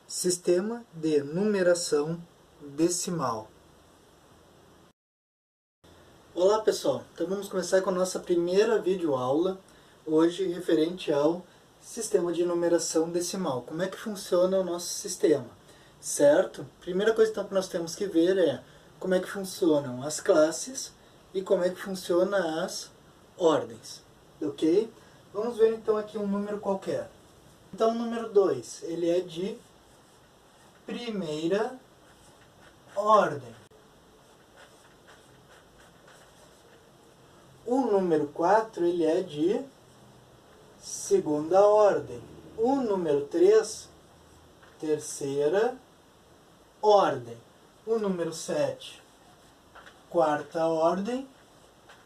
Sistema de numeração decimal. Olá pessoal, então vamos começar com a nossa primeira videoaula, hoje referente ao sistema de numeração decimal. Como é que funciona o nosso sistema, certo? Primeira coisa então que nós temos que ver é como é que funcionam as classes e como é que funcionam as ordens, ok? Vamos ver então aqui um número qualquer. Então o número 2, ele é de primeira ordem. O número 4, ele é de segunda ordem. O número 3, terceira ordem. O número 7, quarta ordem.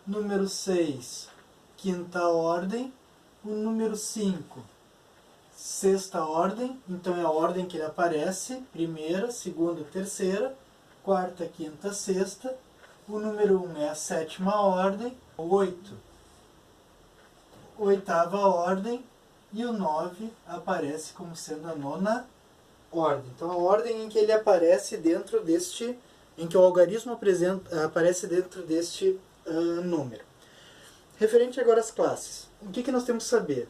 Número 6, quinta ordem. O número 5, sexta ordem, então é a ordem que ele aparece, primeira, segunda, terceira, quarta, quinta, sexta. O número 1 é a sétima ordem, 8, oitava ordem, e o 9 aparece como sendo a nona ordem. Então a ordem em que ele aparece dentro deste, em que o algarismo aparece dentro deste número. Referente agora às classes, o que nós temos que saber?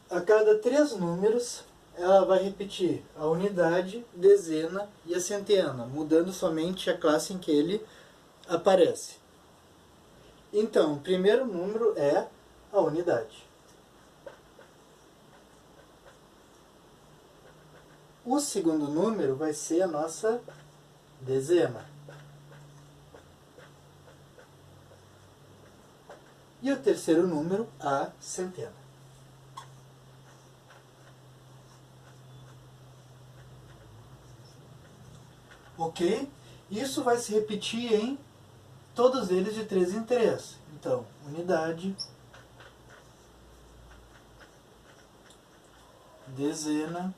A cada 3 números, ela vai repetir a unidade, dezena e a centena, mudando somente a classe em que ele aparece. Então, o primeiro número é a unidade. O segundo número vai ser a nossa dezena. E o terceiro número, a centena. Ok? Isso vai se repetir em todos eles de 3 em 3. Então, unidade, dezena,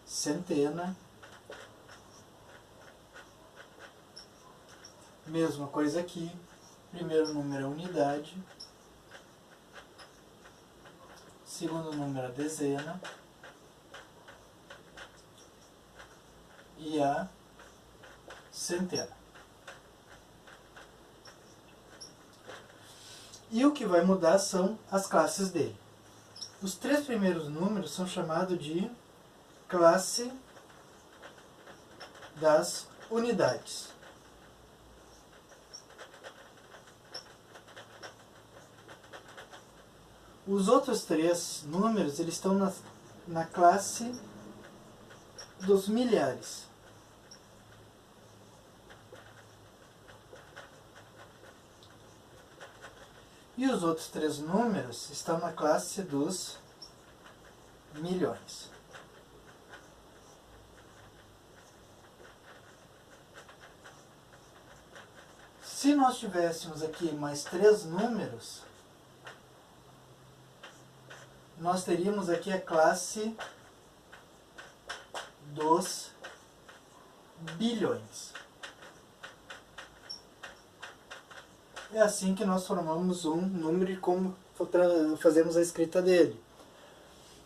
centena. Mesma coisa aqui. Primeiro número é unidade. Segundo número é dezena. E a centena. E o que vai mudar são as classes dele. Os 3 primeiros números são chamados de classe das unidades. Os outros 3 números, eles estão na classe dos milhares. E os outros 3 números estão na classe dos milhões. Se nós tivéssemos aqui mais 3 números, nós teríamos aqui a classe dos bilhões. É assim que nós formamos um número e como fazemos a escrita dele.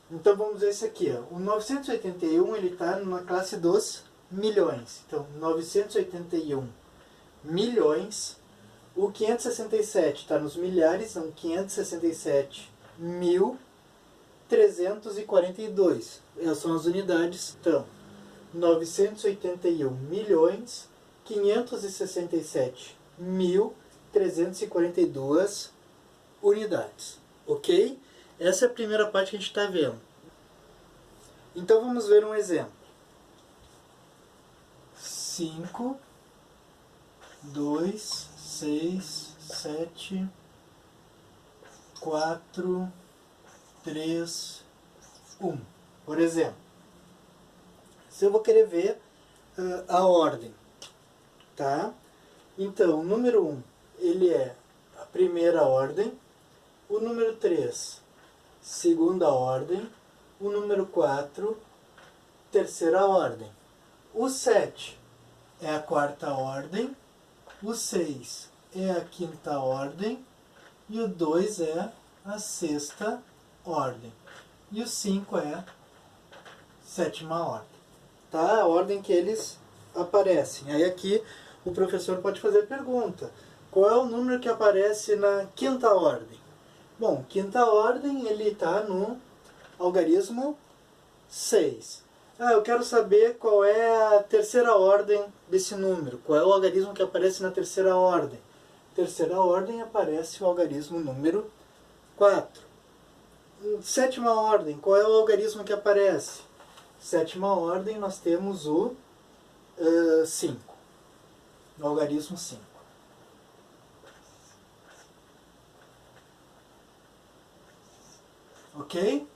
Então vamos ver esse aqui. Ó. O 981 ele está na classe dos milhões. Então 981 milhões. O 567 está nos milhares, são 567.342. Essas são as unidades. Então 981 milhões 567.342 unidades, ok? Essa é a primeira parte que a gente está vendo. Então vamos ver um exemplo. 5, 2, 6, 7, 4, 3, 1. Por exemplo, se eu vou querer ver a ordem, tá? Então, o número 1, ele é a primeira ordem. O número 3, segunda ordem. O número 4, terceira ordem. O 7 é a quarta ordem. O 6 é a quinta ordem. E o 2 é a sexta ordem. e o 5 é sétima ordem. Tá? A ordem que eles aparecem. Aí aqui o professor pode fazer a pergunta: qual é o número que aparece na quinta ordem? Bom, quinta ordem ele está no algarismo 6. Eu quero saber qual é a terceira ordem desse número. Qual é o algarismo que aparece na terceira ordem? Terceira ordem aparece o algarismo número 4. Sétima ordem, qual é o algarismo que aparece? Sétima ordem nós temos o 5. O algarismo 5. Ok?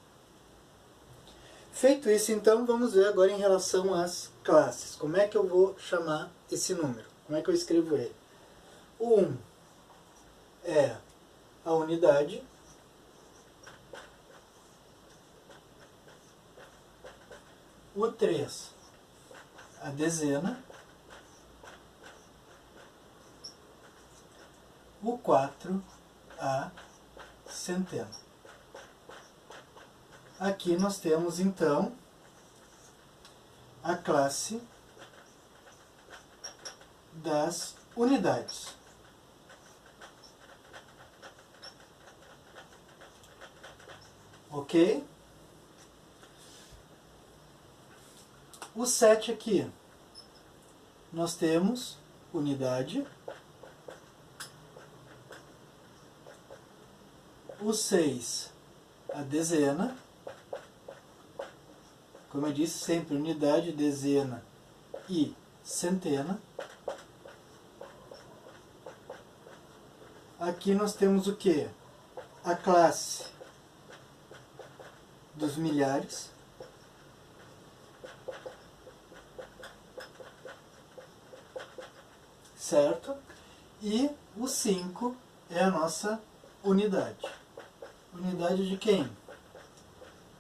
Feito isso, então, vamos ver agora em relação às classes. Como é que eu vou chamar esse número? Como é que eu escrevo ele? O 1 é a unidade. O 3, a dezena. O 4, a centena. Aqui nós temos, então, a classe das unidades. Ok? O 7 aqui, nós temos unidade. O 6, a dezena. Como eu disse, sempre unidade, dezena e centena. Aqui nós temos o quê? A classe dos milhares. Certo? E o 5 é a nossa unidade. Unidade de quem?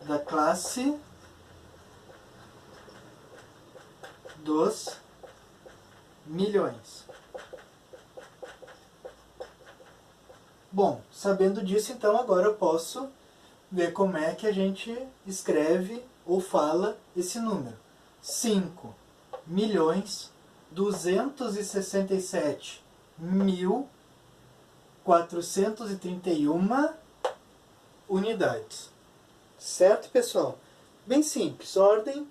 Da classe dos milhões. Bom, sabendo disso, então agora eu posso ver como é que a gente escreve ou fala esse número. 5.267.431 unidades. Certo, pessoal? Bem simples. Ordem,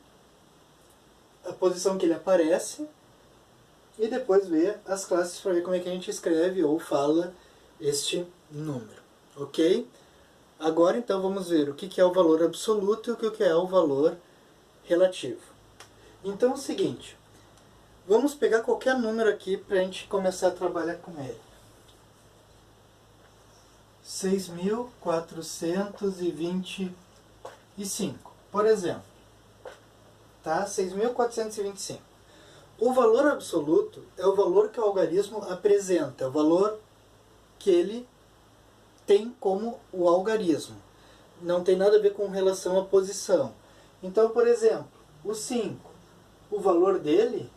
a posição que ele aparece, e depois ver as classes para ver como é que a gente escreve ou fala este número. Ok? Agora então vamos ver o que é o valor absoluto e o que é o valor relativo. Então é o seguinte, vamos pegar qualquer número aqui para a gente começar a trabalhar com ele. 6.425, por exemplo. Tá? 6.425. O valor absoluto é o valor que o algarismo apresenta, é o valor que ele tem como o algarismo. Não tem nada a ver com relação à posição. Então, por exemplo, o 5, o valor dele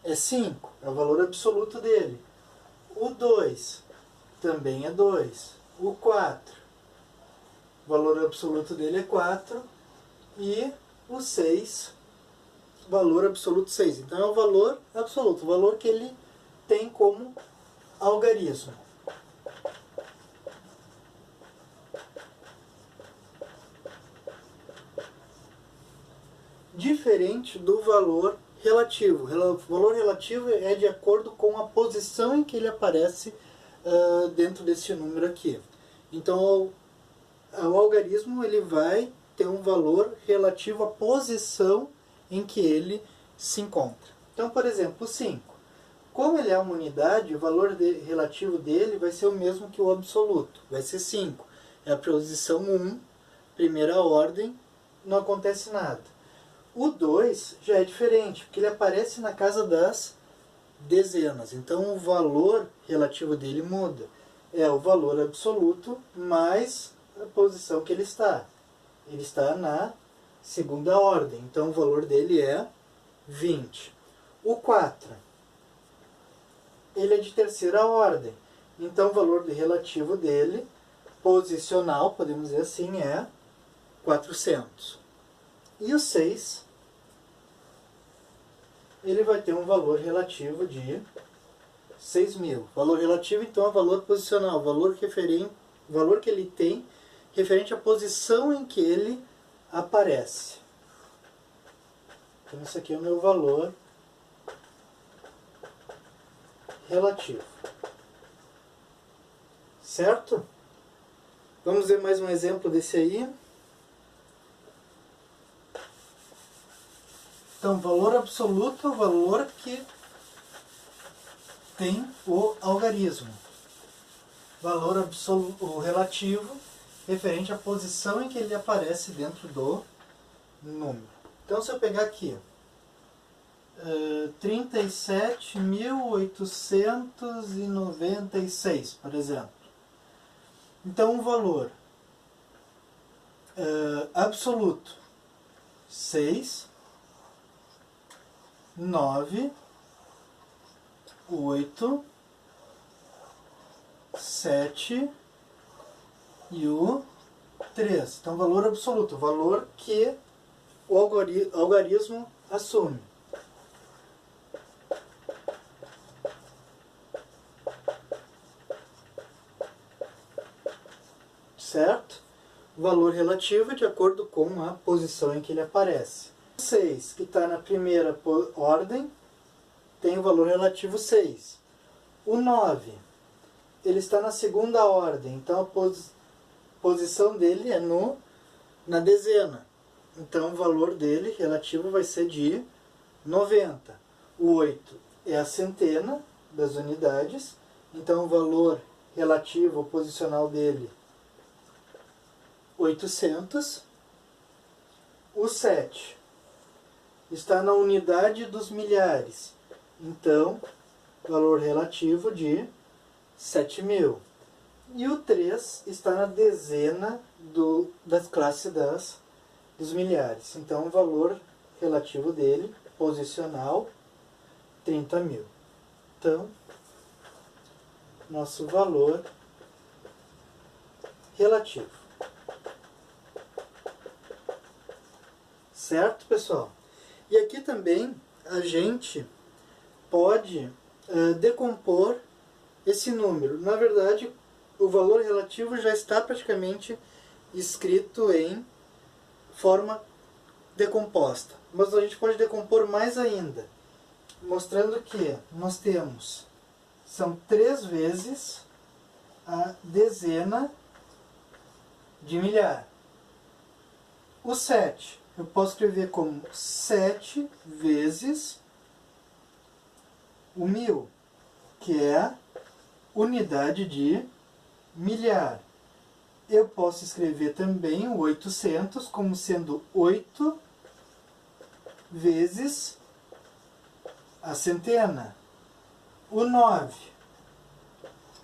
é 5, é o valor absoluto dele. O 2 também é 2. O 4, o valor absoluto dele é 4. E o 6, valor absoluto 6. Então é o valor absoluto, o valor que ele tem como algarismo. Diferente do valor relativo. O valor relativo é de acordo com a posição em que ele aparece dentro desse número aqui. Então o algarismo ele vai ter um valor relativo à posição em que ele se encontra. Então, por exemplo, o 5. Como ele é uma unidade, o valor relativo dele vai ser o mesmo que o absoluto. Vai ser 5. É a posição 1, primeira ordem, não acontece nada. O 2 já é diferente, porque ele aparece na casa das dezenas. Então, o valor relativo dele muda. É o valor absoluto mais a posição que ele está. Ele está na segunda ordem, então o valor dele é 20. O 4, ele é de terceira ordem, então o valor relativo dele, posicional, podemos dizer assim, é 400. E o 6, ele vai ter um valor relativo de 6.000. Valor relativo, então, é valor posicional, valor que ele tem referente à posição em que ele aparece. Então, esse aqui é o meu valor relativo. Certo? Vamos ver mais um exemplo desse aí. Então, valor absoluto é o valor que tem o algarismo. Valor absoluto, o relativo, referente à posição em que ele aparece dentro do número. Então, se eu pegar aqui 37.896, por exemplo. Então, o valor absoluto 6, 9, 8, 7 e o 3. Então, valor absoluto, o valor que o algarismo assume. Certo? O valor relativo é de acordo com a posição em que ele aparece. O 6, que está na primeira ordem, tem o valor relativo 6. O 9, ele está na segunda ordem, então a posição dele é na dezena. Então o valor dele relativo vai ser de 90. O 8 é a centena das unidades, então o valor relativo posicional dele 800. O 7 está na unidade dos milhares, então valor relativo de 7.000. E o 3 está na dezena das classes dos milhares, então o valor relativo dele, posicional, 30.000. Então, nosso valor relativo. Certo, pessoal? E aqui também a gente pode decompor esse número. Na verdade, o valor relativo já está praticamente escrito em forma decomposta. Mas a gente pode decompor mais ainda, mostrando que nós temos, são 3 vezes a dezena de milhar. O 7, eu posso escrever como 7 vezes o 1.000, que é a unidade de milhar. Eu posso escrever também o 800 como sendo 8 vezes a centena. O 9,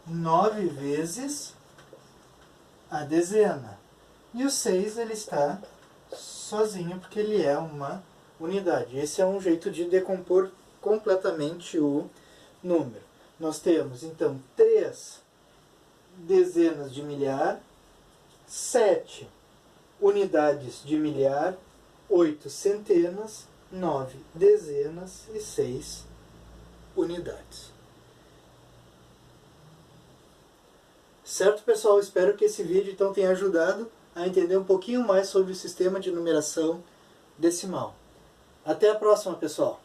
9 vezes a dezena. E o 6, ele está sozinho porque ele é uma unidade. Esse é um jeito de decompor completamente o número. Nós temos, então, 3 dezenas de milhar, 7 unidades de milhar, 8 centenas, 9 dezenas e 6 unidades. Certo, pessoal? Espero que esse vídeo então tenha ajudado a entender um pouquinho mais sobre o sistema de numeração decimal. Até a próxima, pessoal!